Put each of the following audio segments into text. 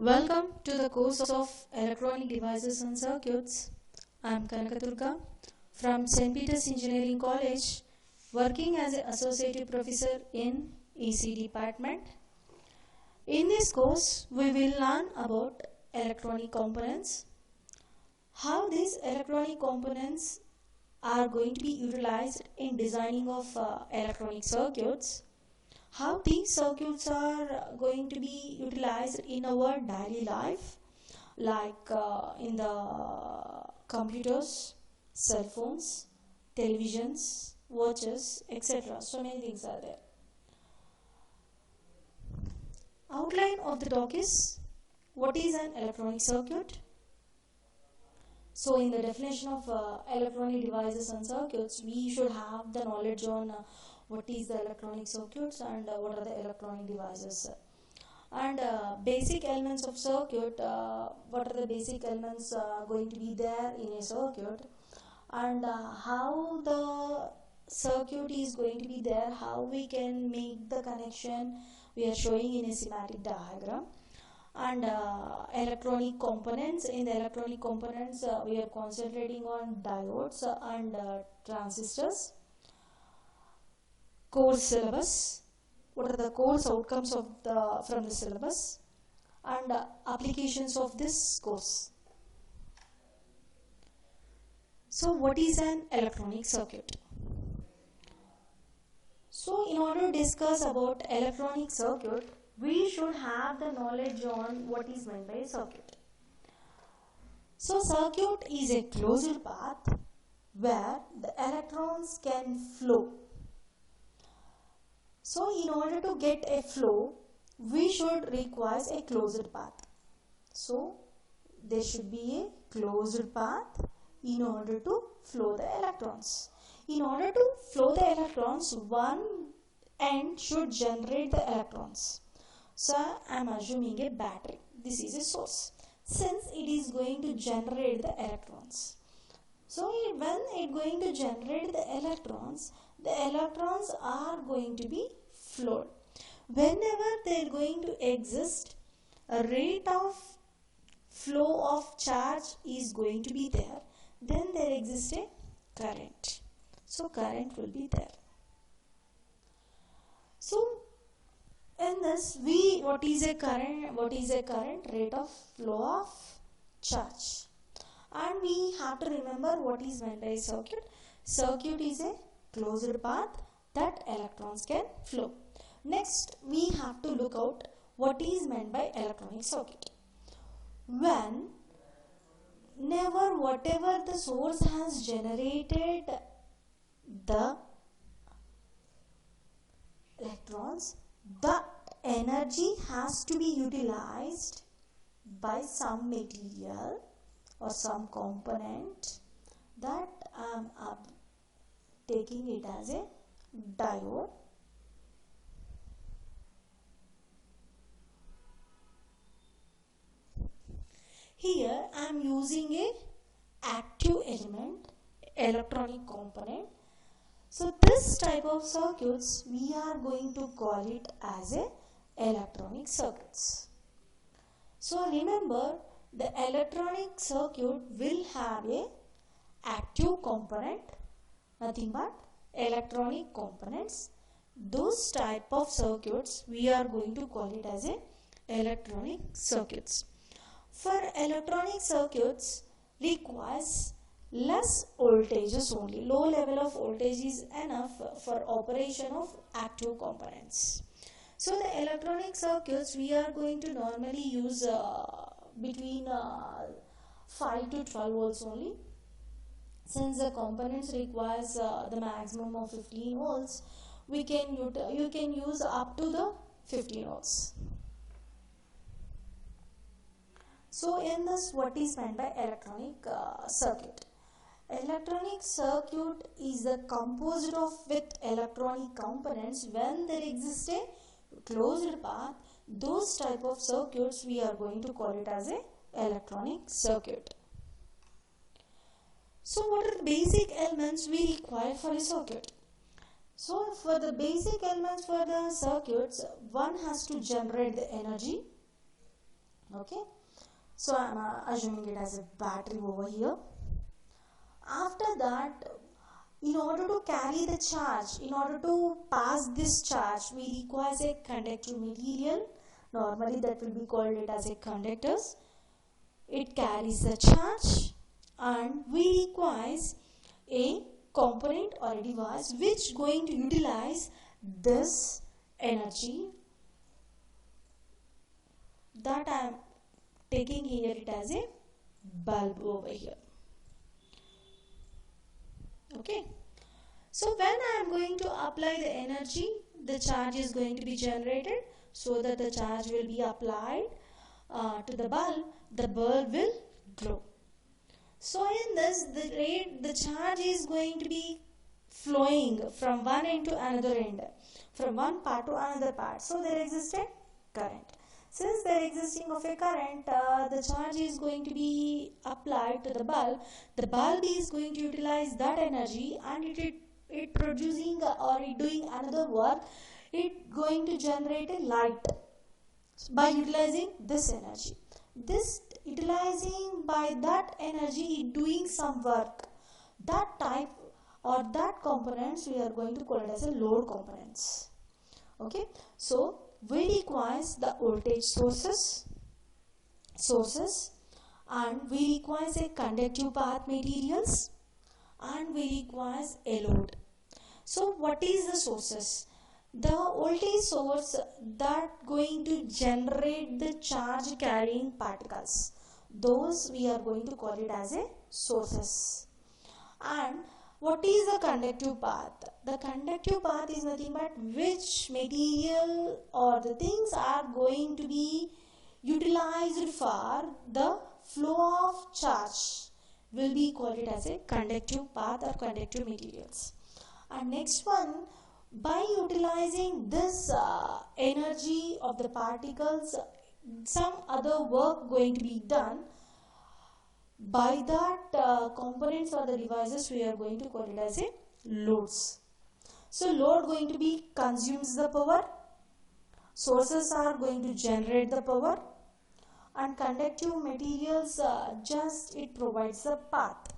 Welcome to the course of Electronic Devices and Circuits. I am Kanakaturga from St. Peter's Engineering College, working as an associate professor in EC department. In this course, we will learn about electronic components, how these electronic components are going to be utilized in designing of electronic circuits, how these circuits are going to be utilized in our daily life, like in the computers, cell phones, televisions, watches, etc. So many things are there. Outline of the talk is, what is an electronic circuit? So in the definition of electronic devices and circuits, we should have the knowledge on what is the electronic circuits and what are the electronic devices. And basic elements of circuit, what are the basic elements going to be there in a circuit, and how the circuit is going to be there, how we can make the connection we are showing in a schematic diagram. And electronic components, in the electronic components we are concentrating on diodes and transistors. Course syllabus, what are the course outcomes of from the syllabus, and applications of this course. So what is an electronic circuit? So in order to discuss about electronic circuit, we should have the knowledge on what is meant by a circuit. So circuit is a closed path where the electrons can flow. So in order to get a flow, we should require a closed path. So there should be a closed path in order to flow the electrons. In order to flow the electrons, one end should generate the electrons. So I am assuming a battery. This is a source. Since it is going to generate the electrons. So when it is going to generate the electrons are going to be flowed. Whenever they are going to exist, a rate of flow of charge is going to be there. Then there exists a current. So current will be there. So in this, what is a current? What is a current? Rate of flow of charge. And we have to remember what is meant by a circuit. Circuit is a closed path that electrons can flow. Next, we have to look out what is meant by electronic circuit. Whenever whatever the source has generated the electrons, the energy has to be utilized by some material or some component that I am taking it as a diode. Here I am using a active element, electronic component. So this type of circuits we are going to call it as a electronic circuits. So remember, the electronic circuit will have a active component, nothing but electronic components. Those type of circuits we are going to call it as a electronic circuits. For electronic circuits requires less voltages only. Low level of voltage is enough for operation of active components. So the electronic circuits we are going to normally use between 5 to 12 volts only. Since the components requires the maximum of 15 volts, you can use up to the 15 volts. So in this, what is meant by electronic circuit? Electronic circuit is composed of with electronic components. When there exists a closed path, those type of circuits we are going to call it as a electronic circuit. So what are the basic elements we require for a circuit? So for the basic elements for the circuits, one has to generate the energy. Okay, so I'm assuming it as a battery over here. After that, in order to carry the charge, in order to pass this charge, we require a conductive material. Normally that will be called it as a conductors. It carries the charge, and we require a component or a device which going to utilize this energy that I am taking here it as a bulb over here. Okay, so when I am going to apply the energy, the charge is going to be generated, so that the charge will be applied to the bulb will glow. So in this, the charge is going to be flowing from one end to another end, from one part to another part. So there exists a current. Since there existing of a current, the charge is going to be applied to the bulb. The bulb is going to utilize that energy, and it producing or it doing another work. It going to generate a light by utilizing this energy. This utilizing by that energy, it doing some work. That type or that components we are going to call it as a load components. Okay, so we requires the voltage sources, and we requires a conductive path materials, and we requires a load. So what is the sources? The voltage source that going to generate the charge carrying particles, those we are going to call it as a sources. And what is the conductive path? The conductive path is nothing but which material or the things are going to be utilized for the flow of charge will be called it as a conductive path or conductive materials. And next one, by utilizing this energy of the particles, some other work going to be done. By that components or the devices we are going to call it as a loads. So load going to be consumes the power, sources are going to generate the power, and conductive materials just it provides the path.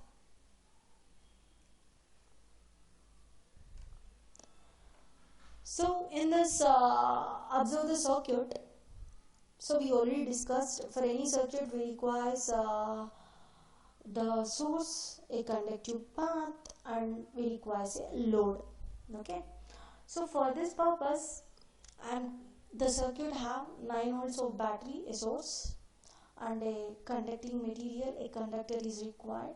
So in this observe the circuit. So we already discussed for any circuit we requires the source, a conductive path, and we require a load. Okay, so for this purpose, the circuit have 9 volts of battery, a source, and a conducting material, a conductor is required.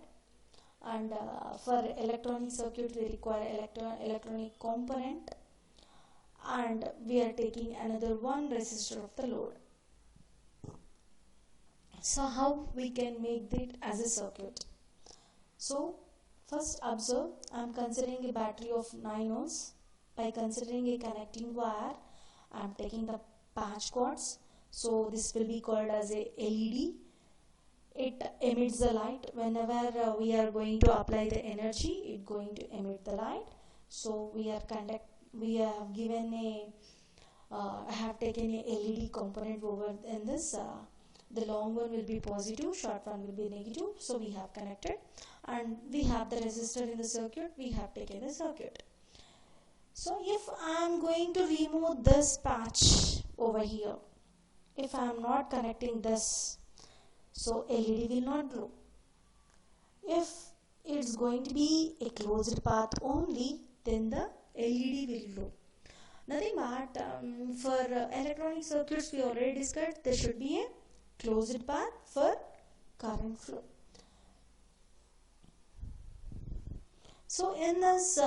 And for electronic circuit we require electronic component, and we are taking another one resistor of the load. So how we can make it as a circuit? So first observe, I am considering a battery of 9 ohms. By considering a connecting wire, I am taking the patch cords. So this will be called as a LED. It emits the light whenever we are going to apply the energy. It going to emit the light. So we have given a I have taken a LED component over in this. The long one will be positive, short one will be negative. So we have connected, and we have the resistor in the circuit. We have taken the circuit. So if I am going to remove this patch over here, if I am not connecting this, so LED will not glow. If it's going to be a closed path only, then the LED will glow. Nothing but for electronic circuits we already discussed, there should be a closed path for current flow. So in this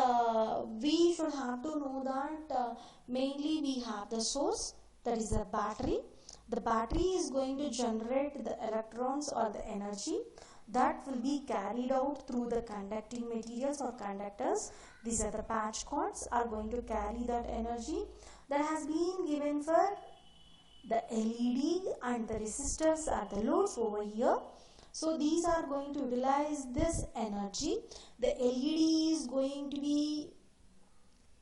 we should have to know that mainly we have the source, that is the battery. The battery is going to generate the electrons or the energy that will be carried out through the conducting materials or conductors. These are the patch cords are going to carry that energy that has been given for the LED, and the resistors are the loads over here. So these are going to utilize this energy. The LED is going to be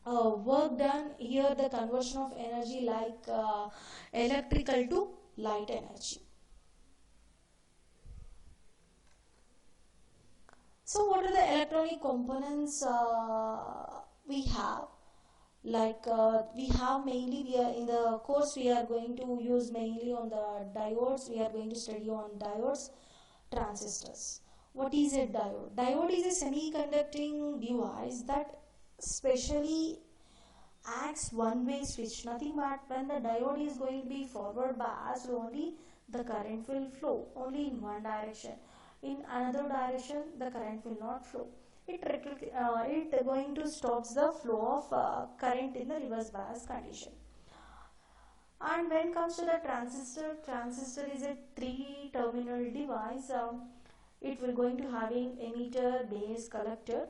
work done here, the conversion of energy like electrical to light energy. what are the electronic components we have? Like we have mainly, we are in the course we are going to use mainly on the diodes. We are going to study on diodes, transistors. What is a diode? Diode is a semiconducting device that specially acts one way switch. Nothing but when the diode is going to be forward biased, only the current will flow only in one direction. In another direction the current will not flow. It going to stops the flow of current in the reverse bias condition. And when it comes to the transistor is a three terminal device. It will going to having emitter, base, collector,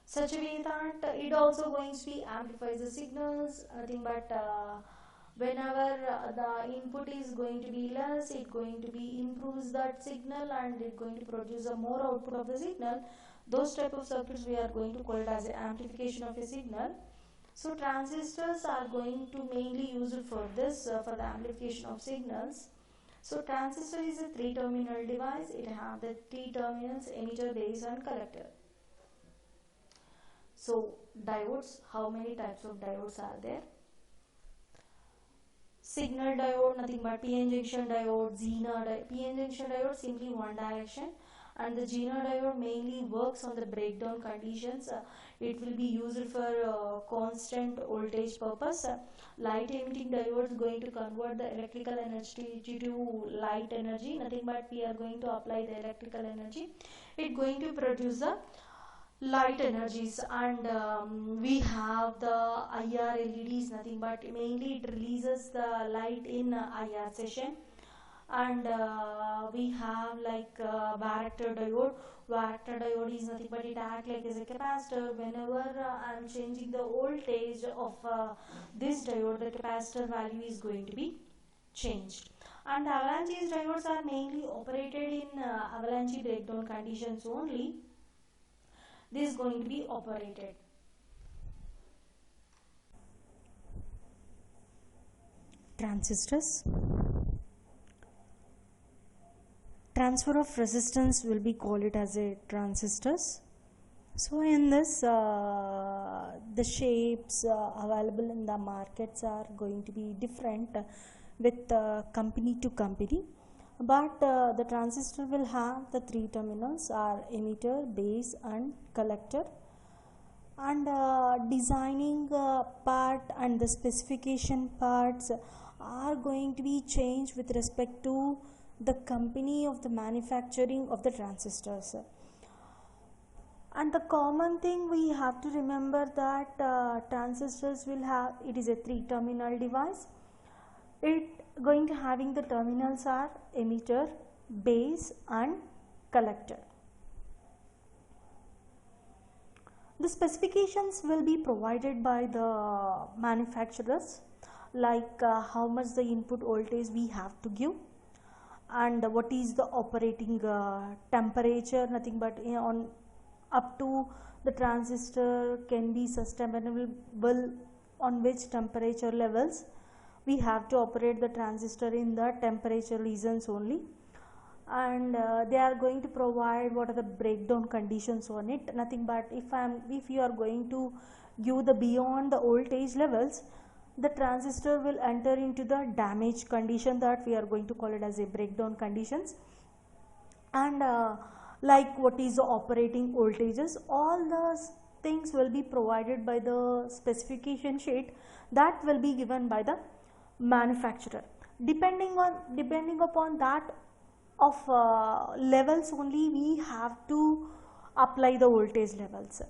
such a way that it also going to be amplifies the signals. Nothing but whenever the input is going to be less, it going to be improves that signal and it going to produce a more output of the signal. Those type of circuits we are going to call it as amplification of a signal. So transistors are going to mainly used for this, for the amplification of signals. So transistor is a three terminal device. It have the three terminals: emitter, base and collector. So diodes, how many types of diodes are there? Signal diode, nothing but PN junction diode, Zener diode. PN junction diode simply one direction, and the Zener diode mainly works on the breakdown conditions. It will be used for constant voltage purpose. Light emitting diode is going to convert the electrical energy to light energy. Nothing but we are going to apply the electrical energy. It going to produce the light energies. And we have the IR LEDs, nothing but mainly it releases the light in IR session. And we have like varactor diode. Varactor diode is nothing but it acts like as a capacitor. Whenever I am changing the voltage of this diode, the capacitor value is going to be changed. And avalanche diodes are mainly operated in avalanche breakdown conditions only. This is going to be operated. Transistors. Transfer of resistance will be called it as a transistors. So in this the shapes available in the markets are going to be different with company to company, but the transistor will have the three terminals are emitter, base and collector. And designing part and the specification parts are going to be changed with respect to the company of the manufacturing of the transistors. And the common thing we have to remember that transistors will have, it is a three terminal device. It going to having the terminals are emitter, base and collector. The specifications will be provided by the manufacturers, like how much the input voltage we have to give, and what is the operating temperature, nothing but on up to the transistor can be sustainable on which temperature levels we have to operate the transistor in the temperature regions only. And they are going to provide what are the breakdown conditions on it, nothing but if you are going to give the beyond the voltage levels, the transistor will enter into the damage condition, that we are going to call it as a breakdown conditions. And like what is the operating voltages, all those things will be provided by the specification sheet that will be given by the manufacturer. Depending upon that of levels only we have to apply the voltage levels.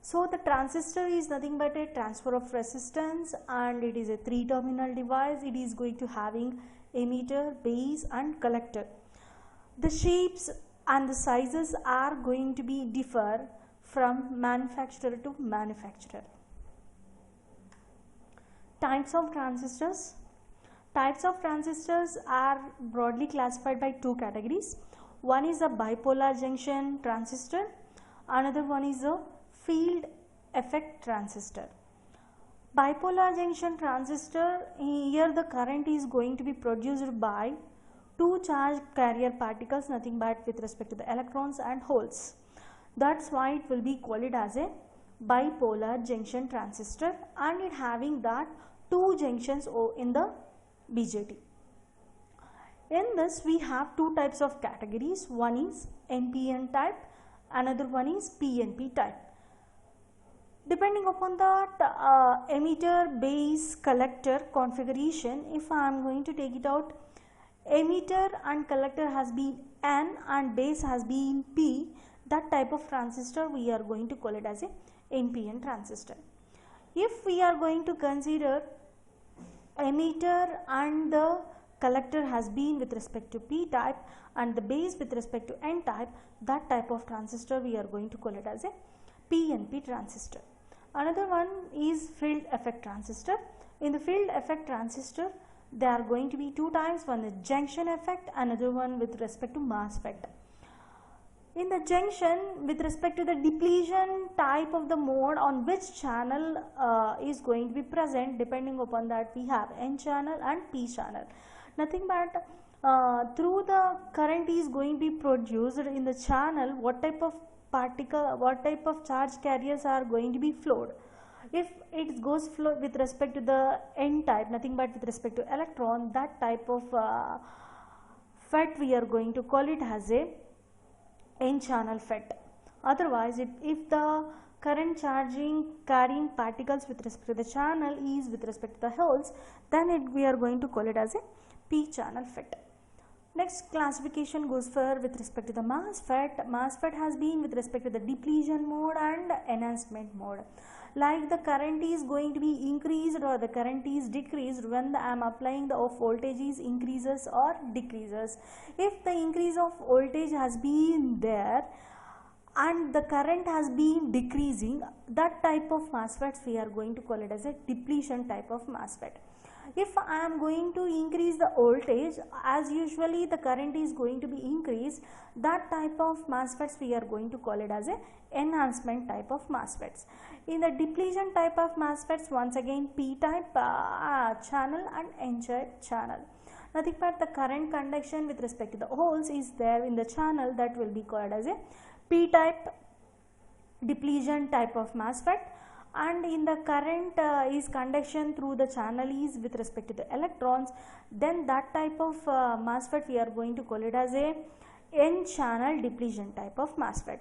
So the transistor is nothing but a transfer of resistance, and it is a three terminal device. It is going to having emitter, base and collector. The shapes and the sizes are going to be differ from manufacturer to manufacturer. Types of transistors. Types of transistors are broadly classified by two categories. One is a bipolar junction transistor, another one is a field effect transistor. Bipolar junction transistor, here the current is going to be produced by two charged carrier particles, nothing but with respect to the electrons and holes. That's why it will be called as a bipolar junction transistor, and it having that two junctions in the BJT. In this we have two types of categories. One is NPN type, another one is PNP type. Depending upon that emitter, base, collector configuration, if I am going to take it out, emitter and collector has been N and base has been P, that type of transistor we are going to call it as a NPN transistor. If we are going to consider emitter and the collector has been with respect to P type and the base with respect to N type, that type of transistor we are going to call it as a PNP transistor. Another one is field effect transistor. In the field effect transistor, there are going to be two types, one is junction effect, another one with respect to MOSFET. In the junction, with respect to the depletion type of the mode, on which channel is going to be present, depending upon that we have N channel and P channel. Nothing but through the current is going to be produced in the channel, what type of particle, what type of charge carriers are going to be flowed. If it goes flow with respect to the N type, nothing but with respect to electron, that type of FET we are going to call it as a N channel FET. Otherwise, if the current carrying particles with respect to the channel is with respect to the holes, then we are going to call it as a P channel FET. Next classification goes for with respect to the MOSFET. MOSFET has been with respect to the depletion mode and enhancement mode. Like the current is going to be increased or the current is decreased when I am applying the voltage is increases or decreases. If the increase of voltage has been there and the current has been decreasing, that type of MOSFETs we are going to call it as a depletion type of MOSFET. If I am going to increase the voltage, as usually the current is going to be increased, that type of MOSFETs we are going to call it as a enhancement type of MOSFETs. In the depletion type of MOSFETs, once again P type channel and N type channel. Nothing but the current conduction with respect to the holes is there in the channel, that will be called as a P type depletion type of MOSFET. And in the current is conduction through the channel is with respect to the electrons, then that type of MOSFET we are going to call it as a N channel depletion type of MOSFET.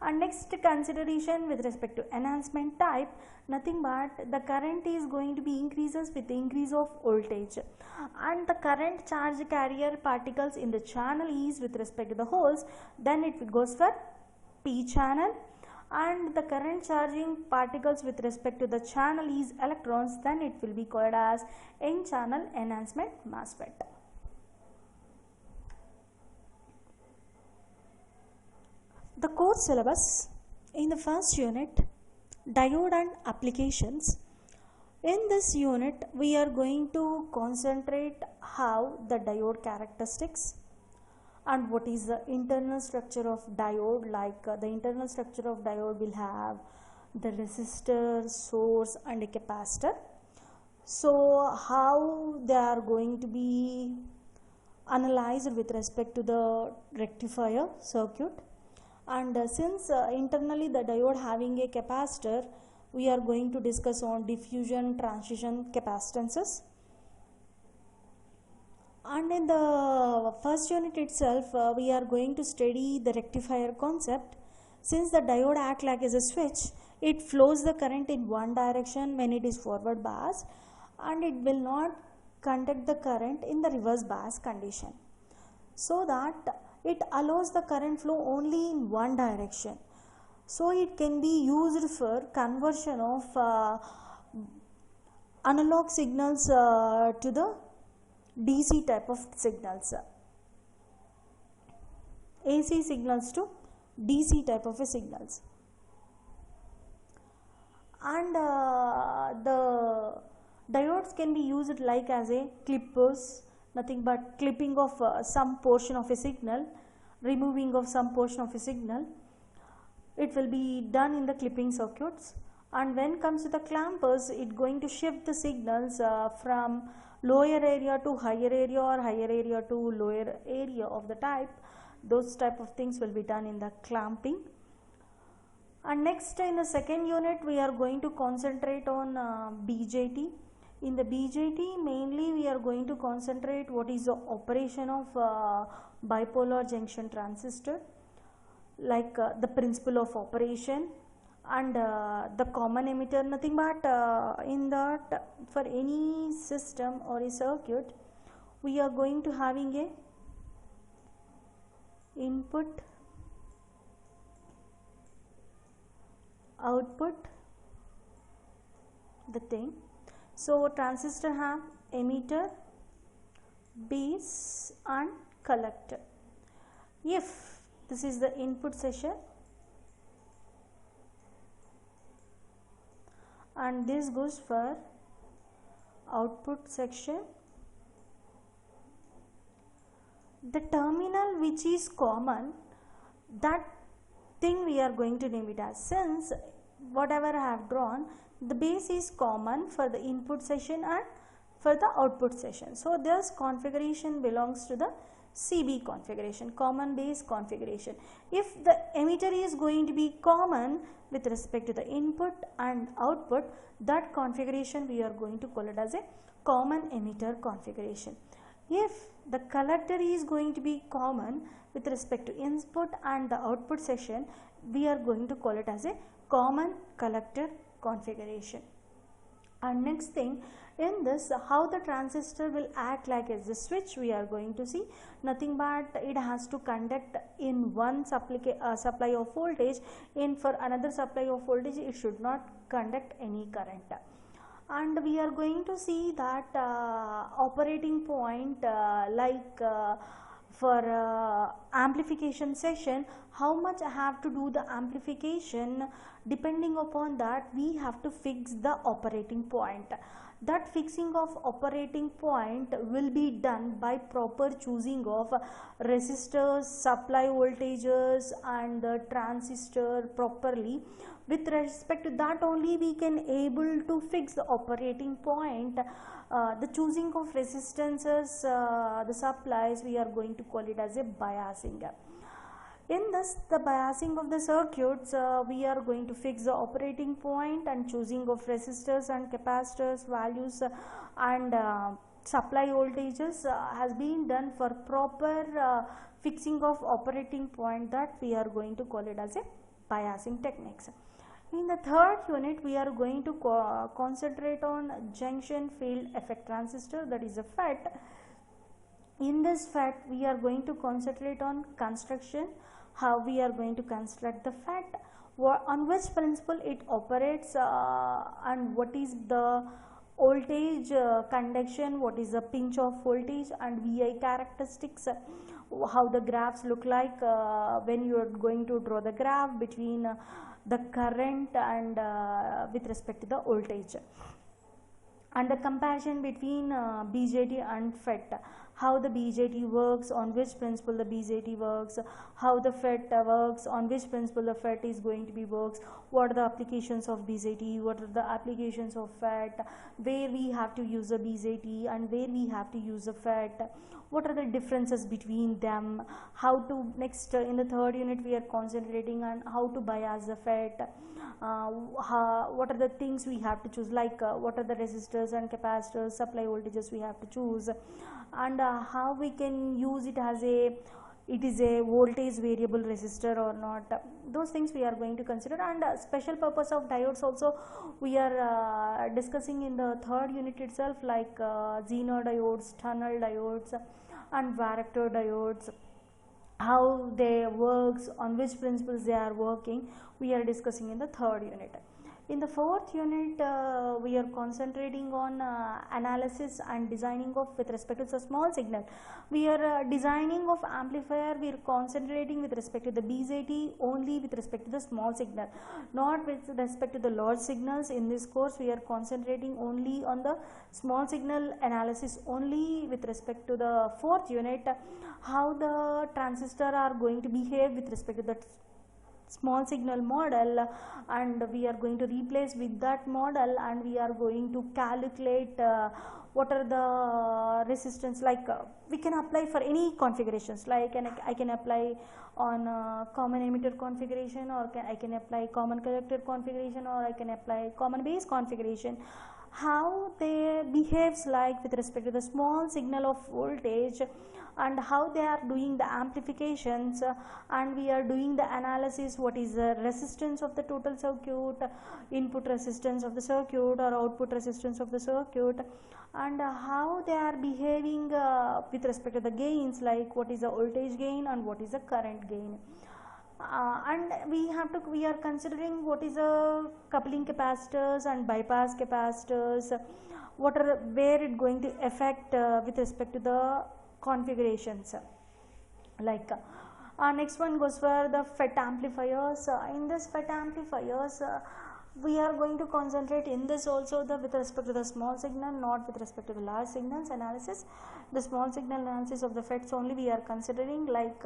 And next consideration with respect to enhancement type, nothing but the current is going to be increases with the increase of voltage, and the current charge carrier particles in the channel is with respect to the holes, then it goes for P channel. And the current charging particles with respect to the channel is electrons, then it will be called as N channel enhancement MOSFET. The course syllabus in the first unit, diode and applications. In this unit we are going to concentrate how the diode characteristics and what is the internal structure of diode. Like the internal structure of diode will have the resistor, source and a capacitor. So how they are going to be analyzed with respect to the rectifier circuit. And since internally the diode having a capacitor, we are going to discuss on diffusion, transition, capacitances. And in the first unit itself, we are going to study the rectifier concept. Since the diode acts like as a switch, it flows the current in one direction when it is forward biased, and it will not conduct the current in the reverse bias condition, so that it allows the current flow only in one direction. So it can be used for conversion of analog signals to the DC type of signals, AC signals to DC type of signals. And the diodes can be used like as a clippers, nothing but clipping of some portion of a signal, removing of some portion of a signal. It will be done in the clipping circuits. And when comes to the clampers, it going to shift the signals from lower area to higher area or higher area to lower area of the type. Those type of things will be done in the clamping. And next, in the second unit, we are going to concentrate on BJT. In the BJT, mainly we are going to concentrate what is the operation of bipolar junction transistor, like the principle of operation and the common emitter. Nothing but in that, for any system or a circuit, we are going to having a input, output, the thing. So transistor have emitter, base and collector. If this is the input section and this goes for output section, the terminal which is common, that thing we are going to name it as. Since whatever I have drawn, the base is common for the input section and for the output section. So this configuration belongs to the CB configuration, common base configuration. If the emitter is going to be common with respect to the input and output, that configuration we are going to call it as a common emitter configuration. If the collector is going to be common with respect to input and the output section, we are going to call it as a common collector configuration. And next thing, in this, how the transistor will act like as a switch, we are going to see. Nothing but it has to conduct in one supply of voltage, in for another supply of voltage it should not conduct any current. And we are going to see that operating point, for amplification session, how much I have to do the amplification, depending upon that we have to fix the operating point. That fixing of operating point will be done by proper choosing of resistors, supply voltages and the transistor properly. With respect to that only we can able to fix the operating point. The choosing of resistances, the supplies, we are going to call it as a biasing. In this, the biasing of the circuits, we are going to fix the operating point and choosing of resistors and capacitors values and supply voltages has been done for proper fixing of operating point, that we are going to call it as a biasing techniques. In the third unit, we are going to concentrate on junction field effect transistor, that is a FET. In this FET, we are going to concentrate on construction, how we are going to construct the FET, on which principle it operates, and what is the voltage conduction, what is the pinch of voltage and VI characteristics, how the graphs look like when you are going to draw the graph between the current and with respect to the voltage, and the comparison between BJT and FET, how the BJT works, on which principle the BJT works, how the FET works, on which principle the FET is going to be works, what are the applications of BJT, what are the applications of FET, where we have to use the BJT and where we have to use the FET, what are the differences between them, how to, next in the third unit we are concentrating on how to bias the FET, what are the things we have to choose, like what are the resistors and capacitors, supply voltages we have to choose, and how we can use it as a, it is a voltage variable resistor or not. Those things we are going to consider, and special purpose of diodes also we are discussing in the third unit itself, like Zener diodes, tunnel diodes and varactor diodes, how they works, on which principles they are working, we are discussing in the third unit. In the fourth unit, we are concentrating on analysis and designing of with respect to the small signal. We are designing of amplifier, we are concentrating with respect to the BJT only with respect to the small signal, not with respect to the large signals. In this course, we are concentrating only on the small signal analysis only with respect to the fourth unit, how the transistor are going to behave with respect to the small signal model, and we are going to replace with that model, and we are going to calculate what are the resistance, like we can apply for any configurations, like I can apply on common emitter configuration, or I can apply common collector configuration, or I can apply common base configuration. How they behaves like with respect to the small signal of voltage, and how they are doing the amplifications, and we are doing the analysis what is the resistance of the total circuit, input resistance of the circuit or output resistance of the circuit, and how they are behaving with respect to the gains, like what is the voltage gain and what is the current gain. And we are considering what is a coupling capacitors and bypass capacitors, what are where it going to affect with respect to the configurations, like next one goes for the FET amplifiers. In this FET amplifiers, we are going to concentrate in this also the with respect to the small signal, not with respect to the large signals analysis. The small signal analysis of the FETs only we are considering, like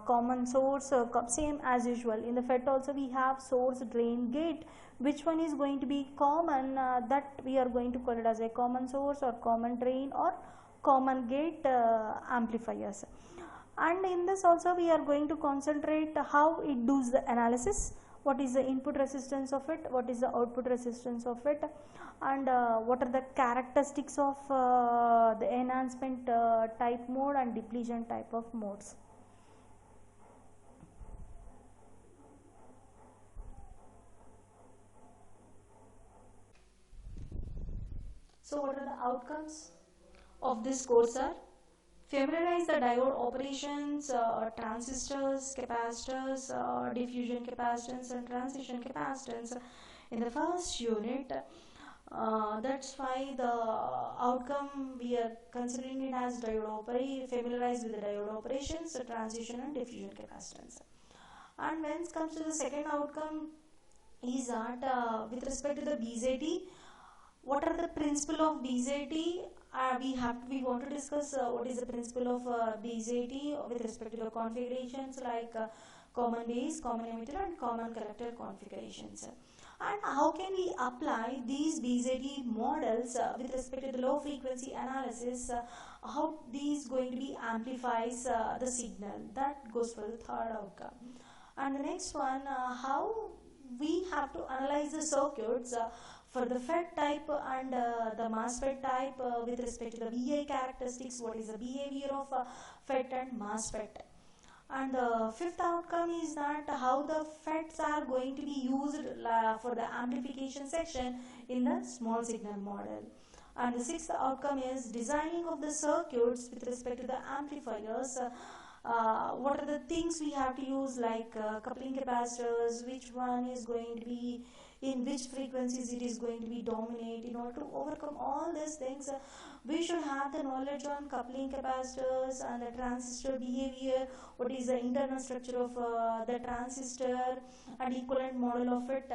common source, same as usual. In the FET also we have source, drain, gate. Which one is going to be common, that we are going to call it as a common source or common drain or common gate amplifiers. And in this also we are going to concentrate how it does the analysis, what is the input resistance of it, what is the output resistance of it, and what are the characteristics of the enhancement type mode and depletion type of modes. So what are the outcomes of this course are: familiarize the diode operations, transistors, capacitors, diffusion capacitance and transition capacitance in the first unit. That's why the outcome we are considering it as familiarize with the diode operations, transition and diffusion capacitance. And when it comes to the second outcome is that with respect to the BJT, what are the principle of BJT? We want to discuss what is the principle of BJT with respect to the configurations, like common base, common emitter and common collector configurations. And how can we apply these BJT models with respect to the low frequency analysis, how these going to be amplifies the signal. That goes for the third outcome. And the next one, how we have to analyze the circuits for the FET type and the MOSFET type with respect to the VI characteristics, what is the behavior of FET and MOSFET. And the fifth outcome is that how the FETs are going to be used for the amplification section in the small signal model. And the sixth outcome is designing of the circuits with respect to the amplifiers. What are the things we have to use, like coupling capacitors, which one is going to be in which frequencies it is going to be dominate. In order to overcome all these things, we should have the knowledge on coupling capacitors and the transistor behavior, what is the internal structure of the transistor and equivalent model of it,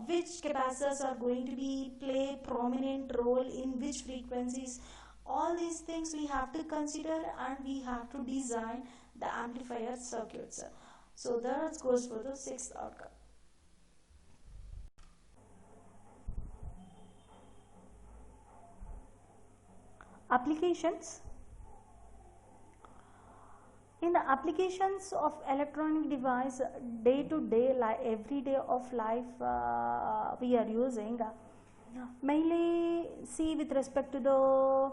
which capacitors are going to be play prominent role in which frequencies. All these things we have to consider, and we have to design the amplifier circuits. So that goes for the sixth outcome. Applications. In the applications of electronic device, day to day, like every day of life, we are using mainly, see, with respect to the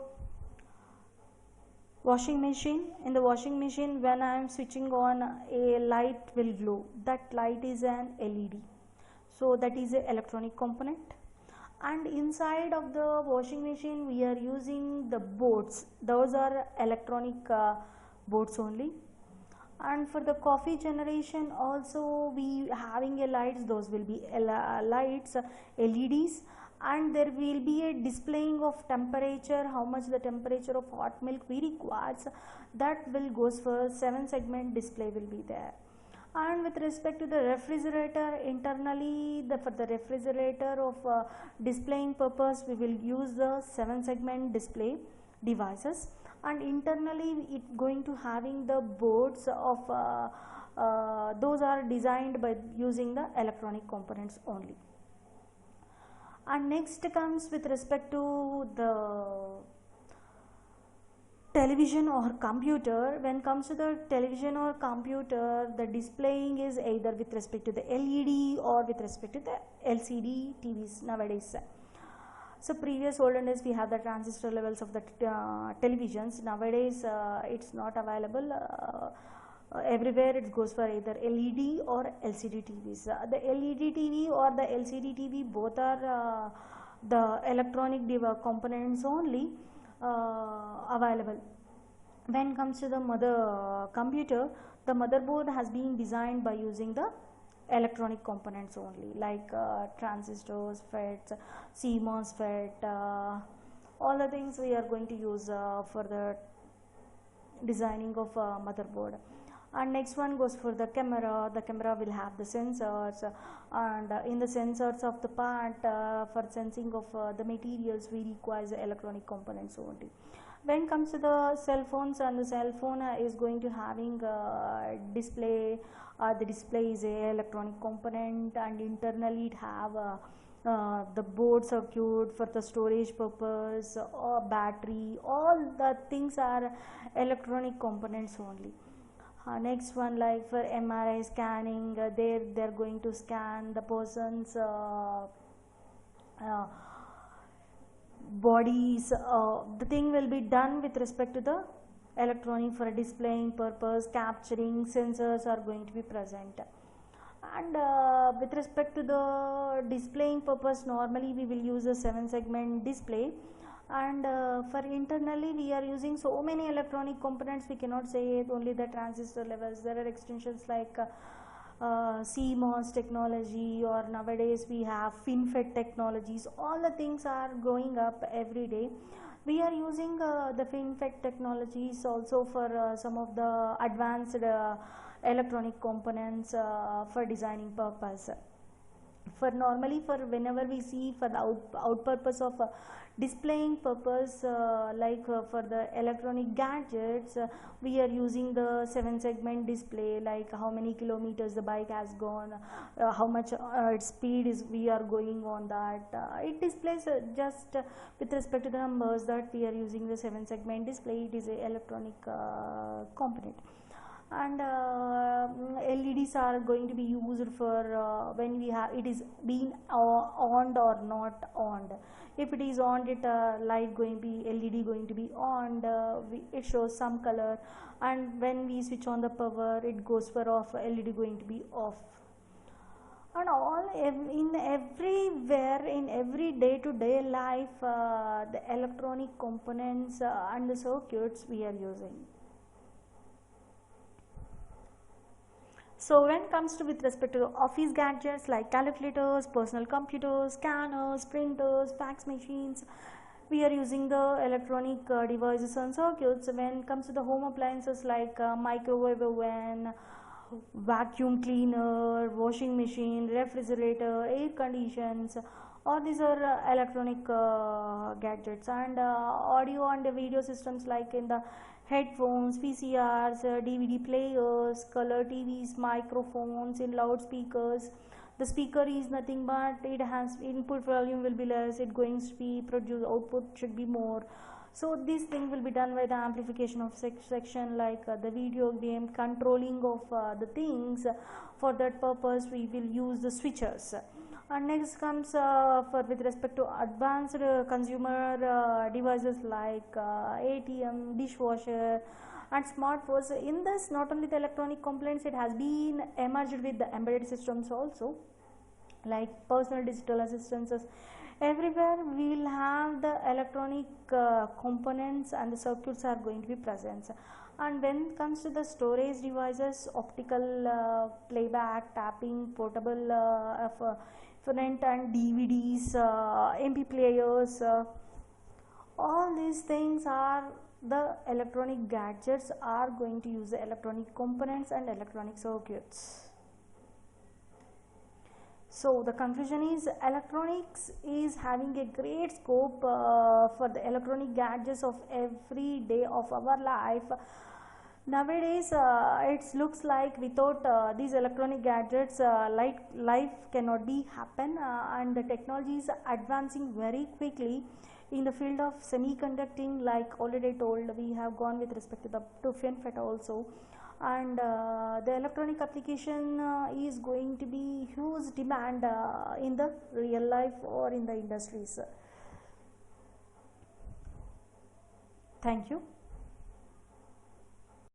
washing machine. In the washing machine, when I am switching on, a light will glow. That light is an LED, so that is an electronic component. And inside of the washing machine we are using the boards, those are electronic boards only. And for the coffee generation also we having a lights, those will be lights, LEDs. And there will be a displaying of temperature, how much the temperature of hot milk we requires, that will goes for 7 segment display will be there. And with respect to the refrigerator, internally for the refrigerator of displaying purpose, we will use the 7 segment display devices. And internally it going to having the boards of those are designed by using the electronic components only. And next comes with respect to the television or computer. When comes to the television or computer, the displaying is either with respect to the LED or with respect to the LCD TVs nowadays. So previous olden days we have the transistor levels of the televisions. Nowadays it's not available. Everywhere it goes for either LED or LCD TVs. The LED TV or the LCD TV both are the electronic components only available. When comes to the computer, the motherboard has been designed by using the electronic components only, like transistors, FETs, CMOS FET, all the things we are going to use for the designing of motherboard. And next one goes for the camera. The camera will have the sensors, and in the sensors of the part for sensing of the materials we require the electronic components only. When comes to the cell phones, and the cell phone is going to having display. The display is a electronic component, and internally it have the board circuit for the storage purpose or battery. All the things are electronic components only. Next one, like for MRI scanning, they're going to scan the person's bodies. The thing will be done with respect to the electronic for displaying purpose, capturing, sensors are going to be present. And with respect to the displaying purpose, normally we will use a 7-segment display, and for internally we are using so many electronic components. We cannot say it only the transistor levels. There are extensions like CMOS technology, or nowadays we have FinFET technologies. All the things are growing up every day. We are using the FinFET technologies also for some of the advanced electronic components for designing purpose. For normally, for whenever we see for the out purpose of displaying purpose, like for the electronic gadgets, we are using the 7-segment display, like how many kilometers the bike has gone, how much its speed is we are going on that. It displays just with respect to the numbers that we are using the 7-segment display. It is a electronic component. And LEDs are going to be used for when we have it is being on or not on. If it is on, it light going to be LED going to be on. It shows some color, and when we switch on the power, it goes for off. LED going to be off. And all in everywhere, in every day-to-day life, the electronic components and the circuits we are using. So when it comes to with respect to office gadgets like calculators, personal computers, scanners, printers, fax machines, we are using the electronic devices and circuits. When it comes to the home appliances like microwave oven, vacuum cleaner, washing machine, refrigerator, air conditions, all these are electronic gadgets. And audio and video systems like in the headphones, VCRs, DVD players, color TVs, microphones, in loudspeakers. The speaker is nothing but it has input volume will be less, it going to be produce output should be more. So this thing will be done by the amplification of section like the video game controlling of the things. For that purpose we will use the switchers. And next comes for with respect to advanced consumer devices like ATM, dishwasher and smartphones. In this, not only the electronic components, it has been emerged with the embedded systems also, like personal digital assistants. Everywhere we will have the electronic components and the circuits are going to be present. And when it comes to the storage devices, optical playback, tapping, portable Ethernet and DVDs, MP players, all these things are the electronic gadgets are going to use the electronic components and electronic circuits. So the conclusion is electronics is having a great scope for the electronic gadgets of every day of our life. Nowadays it looks like without these electronic gadgets like life cannot be happen, and the technology is advancing very quickly in the field of semiconducting. Like already told, we have gone with respect to the to FinFET also, and the electronic application is going to be huge demand in the real life or in the industries. Thank you.